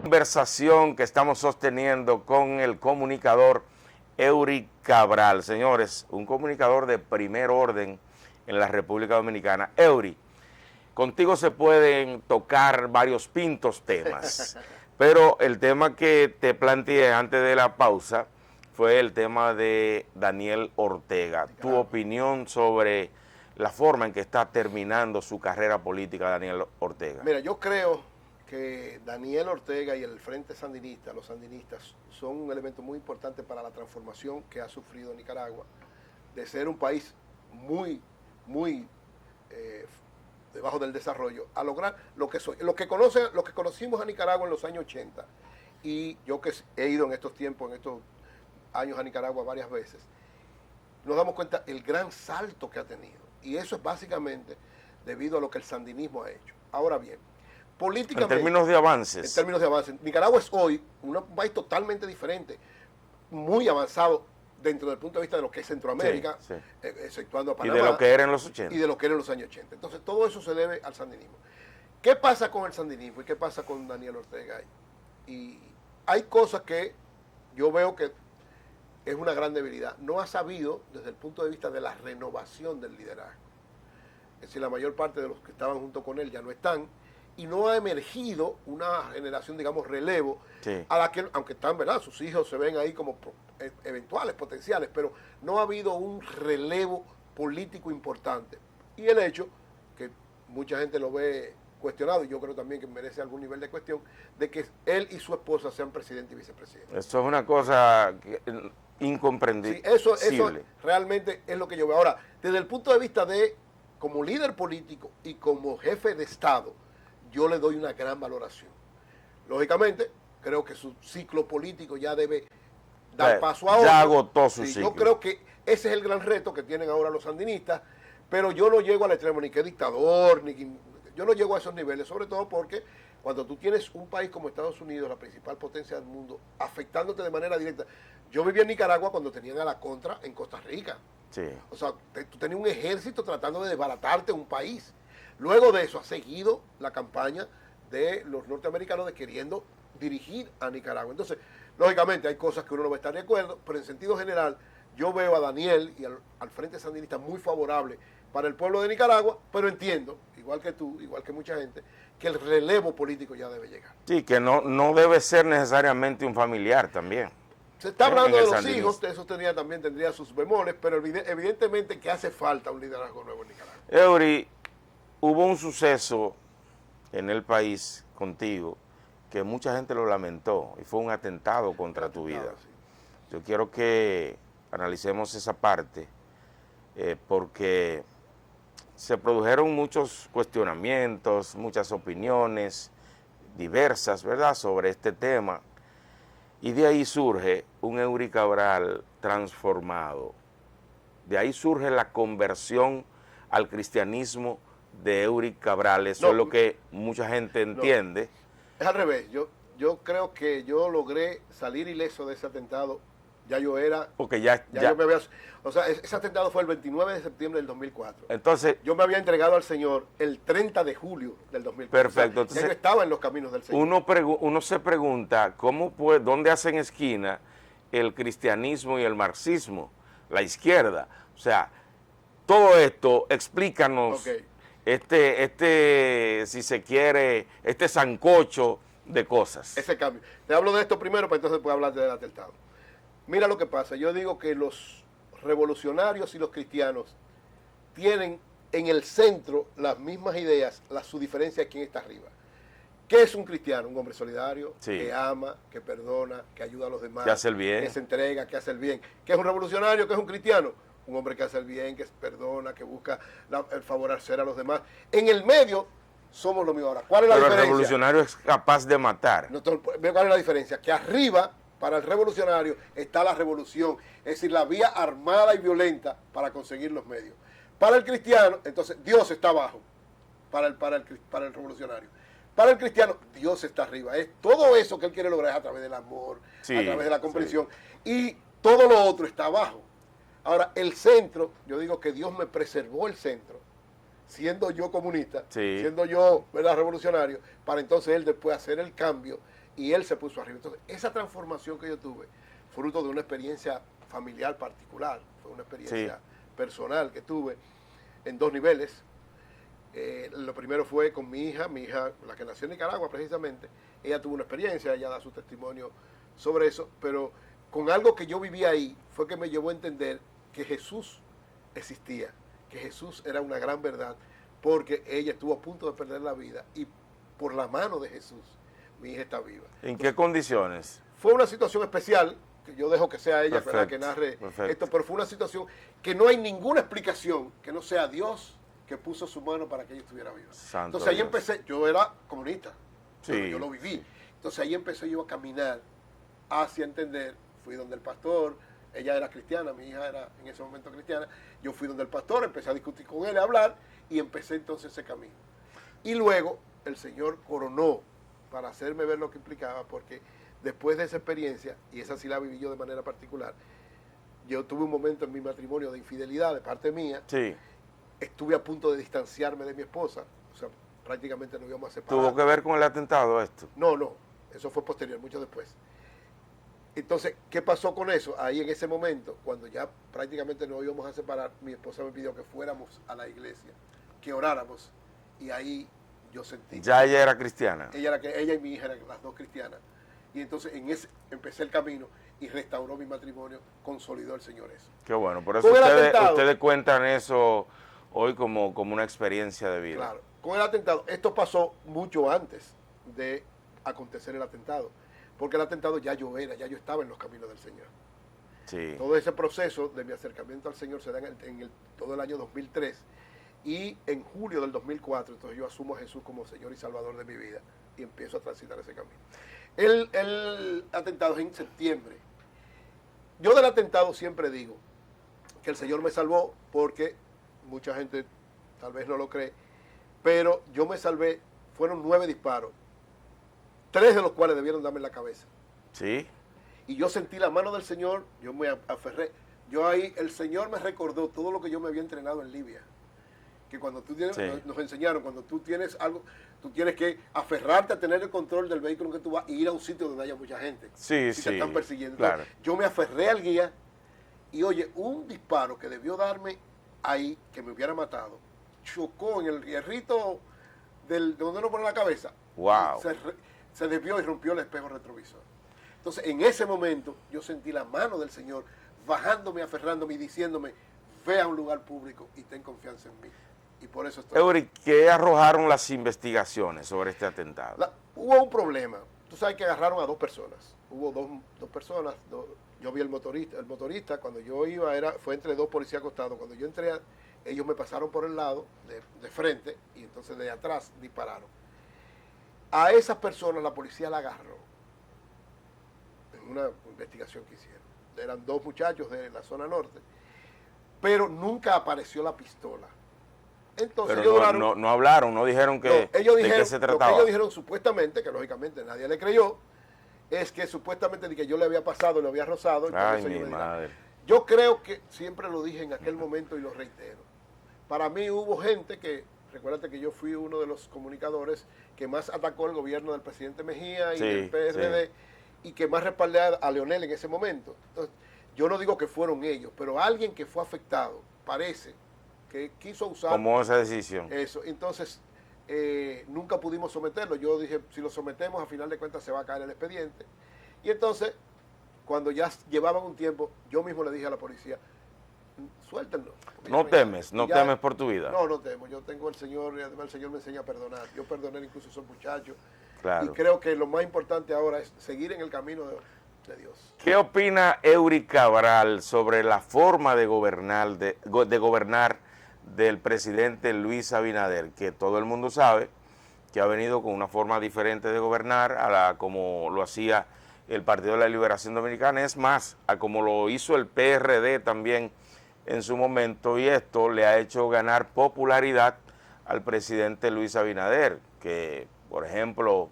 Conversación que estamos sosteniendo con el comunicador Eury Cabral. Señores, un comunicador de primer orden en la República Dominicana. Eury, contigo se pueden tocar varios pintos temas, pero el tema que te planteé antes de la pausa fue el tema de Daniel Ortega. Tu opinión sobre la forma en que está terminando su carrera política Daniel Ortega. Mira, yo creo que Daniel Ortega y el Frente Sandinista, los sandinistas, son un elemento muy importante para la transformación que ha sufrido Nicaragua, de ser un país muy debajo del desarrollo, a lograr lo que los que conocimos a Nicaragua en los años 80, y yo que he ido en estos tiempos, en estos años a Nicaragua varias veces, nos damos cuenta el gran salto que ha tenido, y eso es básicamente debido a lo que el sandinismo ha hecho. Ahora bien, políticamente, en términos de avances, Nicaragua es hoy un país totalmente diferente, muy avanzado dentro del punto de vista de lo que es Centroamérica, sí. exceptuando a Panamá. Y de lo que era en los 80. Y de lo que era en los años 80. Entonces, todo eso se debe al sandinismo. ¿Qué pasa con el sandinismo y qué pasa con Daniel Ortega? Y hay cosas que yo veo que es una gran debilidad. No ha sabido, desde el punto de vista de la renovación del liderazgo. Es decir, la mayor parte de los que estaban junto con él ya no están, y no ha emergido una generación, digamos, relevo, sí, a la que, aunque están, ¿verdad?, sus hijos se ven ahí como eventuales, potenciales, pero no ha habido un relevo político importante. Y el hecho, que mucha gente lo ve cuestionado, y yo creo también que merece algún nivel de cuestión, de que él y su esposa sean presidente y vicepresidente. Eso es una cosa incomprendible. Sí, eso realmente es lo que yo veo. Ahora, desde el punto de vista de, como líder político y como jefe de Estado, yo le doy una gran valoración. Lógicamente, creo que su ciclo político ya debe dar paso a otro. Ya agotó su ciclo. Yo creo que ese es el gran reto que tienen ahora los sandinistas, pero yo no llego al extremo ni que dictador, yo no llego a esos niveles, sobre todo porque cuando tú tienes un país como Estados Unidos, la principal potencia del mundo, afectándote de manera directa. Yo vivía en Nicaragua cuando tenían a la contra en Costa Rica. Sí. O sea, tú tenías un ejército tratando de desbaratarte un país. Luego de eso ha seguido la campaña de los norteamericanos de queriendo dirigir a Nicaragua. Entonces, lógicamente hay cosas que uno no va a estar de acuerdo, pero en sentido general yo veo a Daniel y al Frente Sandinista muy favorable para el pueblo de Nicaragua, pero entiendo, igual que tú, igual que mucha gente, que el relevo político ya debe llegar. Sí, que no debe ser necesariamente un familiar también. Se está hablando de los hijos, eso también tendría sus bemoles, pero evidentemente que hace falta un liderazgo nuevo en Nicaragua. Eury, hubo un suceso en el país contigo que mucha gente lo lamentó y fue un atentado contra tu vida. Sí. Yo quiero que analicemos esa parte porque se produjeron muchos cuestionamientos, muchas opiniones diversas, ¿verdad?, sobre este tema, y de ahí surge un Eury Cabral transformado. De ahí surge la conversión al cristianismo de Eury Cabral. Eso es lo que mucha gente entiende. No, es al revés. Yo creo que yo logré salir ileso de ese atentado. Ya yo era... Porque ya yo me había... O sea, ese atentado fue el 29 de septiembre del 2004. Entonces... Yo me había entregado al Señor el 30 de julio del 2004. Perfecto. O sea, ya yo estaba en los caminos del Señor. Uno se pregunta, ¿dónde hacen esquina el cristianismo y el marxismo? La izquierda. O sea, todo esto, explícanos... Okay. Si se quiere, este sancocho de cosas. Ese cambio. Te hablo de esto primero para entonces puedo hablar del atentado. Mira lo que pasa. Yo digo que los revolucionarios y los cristianos tienen en el centro las mismas ideas, su diferencia es quién está arriba. ¿Qué es un cristiano? Un hombre solidario, sí, que ama, que perdona, que ayuda a los demás, que hace el bien, que se entrega, que hace el bien. ¿Qué es un revolucionario? ¿Qué es un cristiano? Un hombre que hace el bien, que perdona, que busca el favorecer a los demás. En el medio somos lo mismo. Ahora, ¿cuál es la diferencia? El revolucionario es capaz de matar. ¿Cuál es la diferencia? Que arriba, para el revolucionario, está la revolución. Es decir, la vía armada y violenta para conseguir los medios. Para el cristiano, entonces, Dios está abajo. Para el revolucionario. Para el cristiano, Dios está arriba. Es todo eso que él quiere lograr a través del amor, sí, a través de la comprensión. Sí. Y todo lo otro está abajo. Ahora, el centro, yo digo que Dios me preservó el centro, siendo yo comunista, sí, siendo yo, ¿verdad?, revolucionario, para entonces él después hacer el cambio y él se puso arriba. Entonces, esa transformación que yo tuve, fruto de una experiencia familiar particular, fue una experiencia personal que tuve en dos niveles. Lo primero fue con mi hija, la que nació en Nicaragua precisamente, ella tuvo una experiencia, ella da su testimonio sobre eso, pero con algo que yo viví ahí fue que me llevó a entender que Jesús existía, que Jesús era una gran verdad, porque ella estuvo a punto de perder la vida y por la mano de Jesús mi hija está viva. ¿En qué condiciones? Fue una situación especial, que yo dejo que sea ella la que narre esto, pero fue una situación que no hay ninguna explicación que no sea Dios que puso su mano para que ella estuviera viva. Santo Entonces ahí Dios. empecé, yo era comunista, Sí. yo lo viví. Entonces ahí empecé yo a caminar hacia entender, fui donde el pastor, ella era cristiana, mi hija era en ese momento cristiana, yo fui donde el pastor, empecé a discutir con él, a hablar, y empecé entonces ese camino. Y luego el Señor coronó para hacerme ver lo que implicaba, porque después de esa experiencia, y esa sí la viví yo de manera particular, yo tuve un momento en mi matrimonio de infidelidad de parte mía, Sí. estuve a punto de distanciarme de mi esposa, o sea, prácticamente nos íbamos a separar. ¿Tuvo que ver con el atentado esto? No, eso fue posterior, mucho después. Entonces, ¿qué pasó con eso? Ahí en ese momento, cuando ya prácticamente nos íbamos a separar, mi esposa me pidió que fuéramos a la iglesia, que oráramos, y ahí yo sentí... ¿Ya ella era cristiana? Ella y mi hija eran las dos cristianas. Y entonces empecé el camino y restauró mi matrimonio, consolidó el Señor eso. Qué bueno, por eso ustedes cuentan eso hoy como una experiencia de vida. Claro, con el atentado, esto pasó mucho antes de acontecer el atentado, porque el atentado ya yo estaba en los caminos del Señor. Sí. Todo ese proceso de mi acercamiento al Señor se da todo el año 2003, y en julio del 2004, entonces yo asumo a Jesús como Señor y Salvador de mi vida y empiezo a transitar ese camino. El atentado es en septiembre. Yo del atentado siempre digo que el Señor me salvó, porque mucha gente tal vez no lo cree, pero yo me salvé, fueron 9 disparos, 3 de los cuales debieron darme en la cabeza. Sí. Y yo sentí la mano del Señor, yo me aferré. Yo ahí, el Señor me recordó todo lo que yo me había entrenado en Libia. Que cuando tú tienes, nos enseñaron, cuando tú tienes algo, tú tienes que aferrarte a tener el control del vehículo que tú vas y ir a un sitio donde haya mucha gente. Sí, si te están persiguiendo. Claro. Entonces, yo me aferré al guía y oye, un disparo que debió darme ahí, que me hubiera matado, chocó en el hierrito de donde uno pone la cabeza. Wow. Se desvió y rompió el espejo retrovisor. Entonces, en ese momento, yo sentí la mano del Señor bajándome, aferrándome y diciéndome, ve a un lugar público y ten confianza en mí. Y por eso estoy... Eury, ¿qué arrojaron las investigaciones sobre este atentado? Hubo un problema. Tú sabes que agarraron a 2 personas. Hubo dos personas. Yo vi el motorista, cuando yo iba, fue entre 2 policías acostados. Cuando yo entré, ellos me pasaron por el lado, de frente, y entonces de atrás dispararon. A esas personas la policía la agarró en una investigación que hicieron. Eran 2 muchachos de la zona norte, pero nunca apareció la pistola. Entonces pero no hablaron, no dijeron que, ellos dijeron, de qué se trataba. Lo que ellos dijeron supuestamente, que lógicamente nadie le creyó, es que supuestamente de que yo le había pasado, le había rozado. Ay, mi madre. Yo creo que, siempre lo dije en aquel momento y lo reitero, para mí hubo gente que, recuérdate que yo fui uno de los comunicadores que más atacó el gobierno del presidente Mejía y del PRD, y que más respaldé a Leonel en ese momento. Entonces, yo no digo que fueron ellos, pero alguien que fue afectado, parece, que quiso usar... Tomó esa decisión. Eso, entonces nunca pudimos someterlo. Yo dije, si lo sometemos, a final de cuentas se va a caer el expediente. Y entonces, cuando ya llevaban un tiempo, yo mismo le dije a la policía, suéltenlo. No temes por tu vida. No temo. Yo tengo al Señor, y además el Señor me enseña a perdonar. Yo perdoné incluso a esos muchachos. Claro. Y creo que lo más importante ahora es seguir en el camino de Dios. ¿Qué opina Eury Cabral sobre la forma de gobernar, del presidente Luis Abinader, que todo el mundo sabe que ha venido con una forma diferente de gobernar a como lo hacía el Partido de la Liberación Dominicana, es más, a como lo hizo el PRD también en su momento, y esto le ha hecho ganar popularidad al presidente Luis Abinader, que, por ejemplo,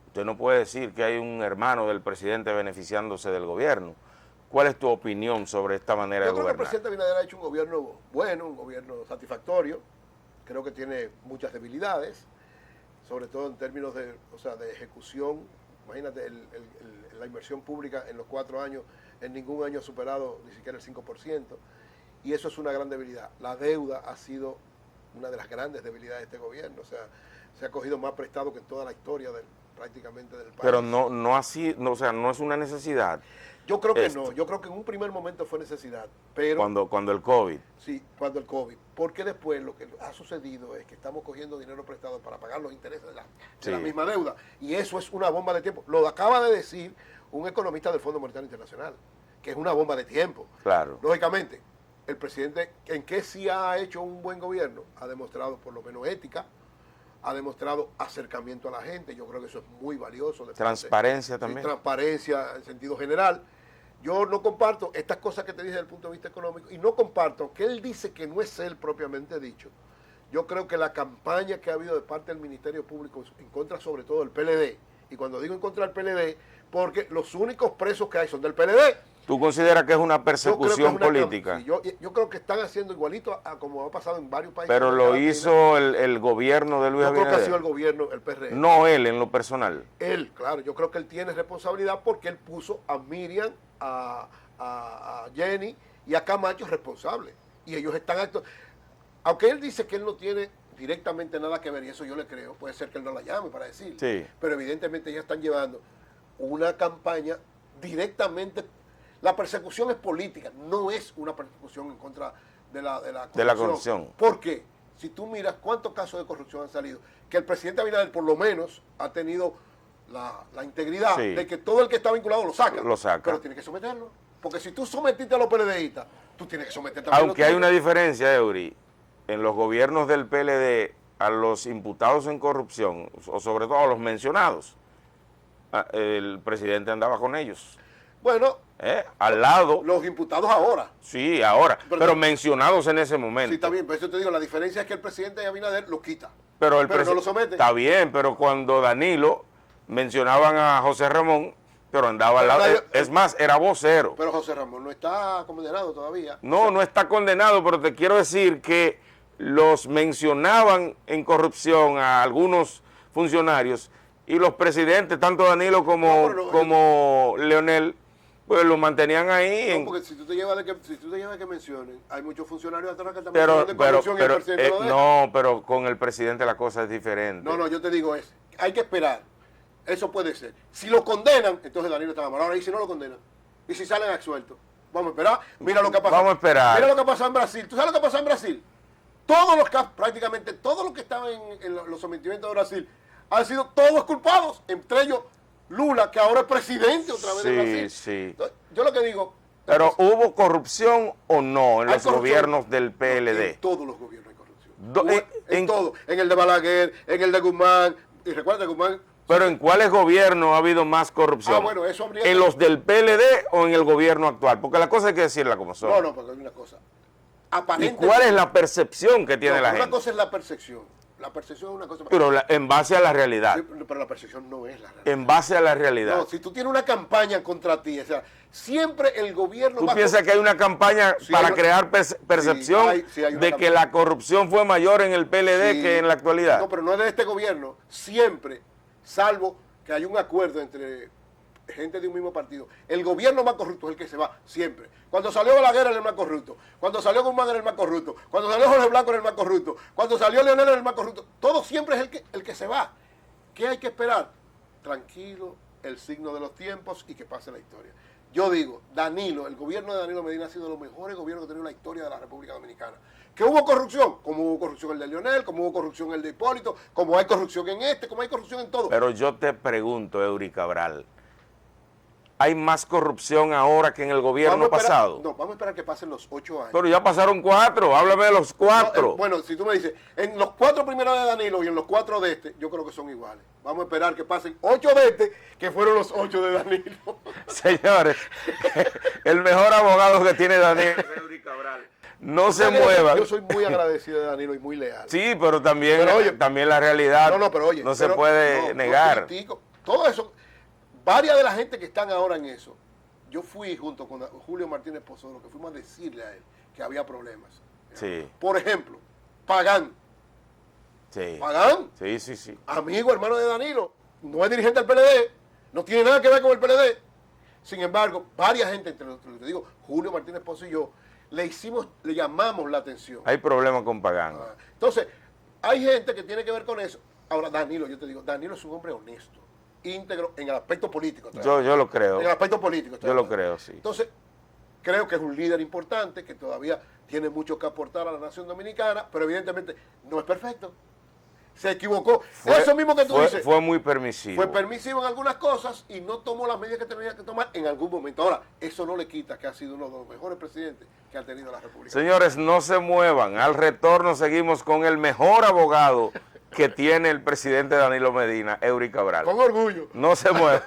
usted no puede decir que hay un hermano del presidente beneficiándose del gobierno. ¿Cuál es tu opinión sobre esta manera de gobernar? Yo creo que el presidente Abinader ha hecho un gobierno bueno, un gobierno satisfactorio. Creo que tiene muchas debilidades, sobre todo en términos de ejecución Imagínate, la inversión pública en los 4 años, en ningún año ha superado ni siquiera el 5%, y eso es una gran debilidad. La deuda ha sido una de las grandes debilidades de este gobierno, o sea, se ha cogido más prestado que en toda la historia prácticamente del país. Pero no así, no, o sea, no es una necesidad. Yo creo que no, yo creo que en un primer momento fue necesidad, pero... Cuando el COVID. Sí, cuando el COVID, porque después lo que ha sucedido es que estamos cogiendo dinero prestado para pagar los intereses de la misma deuda, y eso es una bomba de tiempo. Lo acaba de decir un economista del Fondo Monetario Internacional, que es una bomba de tiempo. Claro. Lógicamente, el presidente, en que sí ha hecho un buen gobierno, ha demostrado por lo menos ética, ha demostrado acercamiento a la gente, yo creo que eso es muy valioso. Transparencia también. Transparencia en sentido general. Yo no comparto estas cosas que te dije desde el punto de vista económico, y no comparto que él dice que no es él propiamente dicho. Yo creo que la campaña que ha habido de parte del Ministerio Público en contra sobre todo del PLD, y cuando digo en contra del PLD, porque los únicos presos que hay son del PLD. ¿Tú consideras que es una persecución política? Sí, yo creo que están haciendo igualito a como ha pasado en varios países. Pero lo hizo el gobierno de Luis Abinader. Yo creo que ha sido el gobierno, el PRM. No él, en lo personal. Él, claro, yo creo que él tiene responsabilidad porque él puso a Miriam, a Jenny y a Camacho responsables. Y ellos están actuando. Aunque él dice que él no tiene directamente nada que ver, y eso yo le creo, puede ser que él no la llame para decir. Sí. Pero evidentemente ya están llevando una campaña directamente. La persecución es política, no es una persecución en contra de la corrupción. ¿Por qué? Si tú miras cuántos casos de corrupción han salido, que el presidente Abinader por lo menos ha tenido la integridad de que todo el que está vinculado lo saca. Pero tiene que someterlo. Porque si tú sometiste a los PLDistas, tú tienes que someterte a los Aunque hay una diferencia, Eury, en los gobiernos del PLD, a los imputados en corrupción, o sobre todo a los mencionados, el presidente andaba con ellos. Bueno, al lado. Los imputados ahora. Sí, ahora, pero mencionados en ese momento. Sí, está bien, pero eso te digo, la diferencia es que el presidente Abinader lo quita. Pero no lo somete. Está bien, pero cuando Danilo mencionaban a José Ramón, pero andaba al lado. Es más, era vocero. Pero José Ramón no está condenado todavía. No está condenado, pero te quiero decir que los mencionaban en corrupción a algunos funcionarios y los presidentes, tanto Danilo como Leonel, pues lo mantenían ahí. Porque si tú te llevas de que mencionen, hay muchos funcionarios atrás que también de corrupción y el presidente lo deja. No, pero con el presidente la cosa es diferente. No, yo te digo hay que esperar. Eso puede ser. Si lo condenan, entonces Danilo está mal. Ahora, ¿y si no lo condenan? ¿Y si salen absueltos? Vamos a esperar. Mira lo que ha pasado. Vamos a esperar. Mira lo que ha pasado en Brasil. ¿Tú sabes lo que ha pasado en Brasil? Prácticamente todos los que estaban en los sometimientos de Brasil han sido todos culpados, entre ellos Lula, que ahora es presidente otra vez de Brasil. Sí. Entonces, yo lo que digo... Pero ¿hubo corrupción o no en los gobiernos del PLD? En todos los gobiernos hay corrupción. En todo. En el de Balaguer, en el de Guzmán. Y recuerda Guzmán... Pero ¿en cuáles gobiernos ha habido más corrupción? Bueno, eso habría ¿En los del PLD o en el gobierno actual? Porque la cosa hay que decirla como son. No, porque hay una cosa. ¿Y cuál es la percepción que tiene la gente? Una cosa es la percepción. La percepción es una cosa... Pero en base a la realidad. Sí, pero la percepción no es la realidad. En base a la realidad. No, si tú tienes una campaña contra ti, o sea, siempre el gobierno... ¿Tú piensas que hay una campaña para crear percepción de que la corrupción fue mayor en el PLD que en la actualidad? No, pero no es de este gobierno. Siempre, salvo que hay un acuerdo entre gente de un mismo partido. El gobierno más corrupto es el que se va, siempre. Cuando salió Balaguer era el más corrupto. Cuando salió Guzmán era el más corrupto. Cuando salió Jorge Blanco era el más corrupto. Cuando salió Leonel era el más corrupto. Todo siempre es el que se va. ¿Qué hay que esperar? Tranquilo, el signo de los tiempos y que pase la historia. Yo digo, el gobierno de Danilo Medina ha sido de los mejores gobiernos que ha tenido la historia de la República Dominicana. ¿Que hubo corrupción? Como hubo corrupción el de Leonel, como hubo corrupción el de Hipólito, como hay corrupción en como hay corrupción en todo. Pero yo te pregunto, Eury Cabral, ¿hay más corrupción ahora que en el gobierno pasado? No, vamos a esperar que pasen los 8 años. Pero ya pasaron 4, háblame de los 4. No, bueno, si tú me dices, en los 4 primeros de Danilo y en los 4 de este, yo creo que son iguales. Vamos a esperar que pasen 8 de este, que fueron los 8 de Danilo. Señores, el mejor abogado que tiene Danilo es Eury Cabral. No se muevan. Yo soy muy agradecido de Danilo y muy leal. Sí, pero también, también la realidad no se puede negar. Todo eso... Varias de la gente que están ahora en eso, yo fui junto con Julio Martínez Pozzolo, que fuimos a decirle a él que había problemas. Sí. Por ejemplo, Pagán. Sí. Pagán. Sí. Amigo, hermano de Danilo. No es dirigente del PLD, No tiene nada que ver con el PLD. Sin embargo, varias gente, entre los que te digo, Julio Martínez Pozo y yo, le llamamos la atención. Hay problemas con Pagán. Entonces, hay gente que tiene que ver con eso. Ahora, Danilo, yo te digo, Danilo es un hombre honesto, íntegro en el aspecto político. Yo lo creo. En el aspecto político. Yo lo creo, sí. Entonces, creo que es un líder importante, que todavía tiene mucho que aportar a la nación dominicana, pero evidentemente no es perfecto. Se equivocó. Eso mismo que tú dices. Fue muy permisivo. Fue permisivo en algunas cosas y no tomó las medidas que tenía que tomar en algún momento. Ahora, eso no le quita que ha sido uno de los mejores presidentes que ha tenido la República. Señores, no se muevan. Al retorno seguimos con el mejor abogado que tiene el presidente Danilo Medina, Eury Cabral. Con orgullo. No se muevan.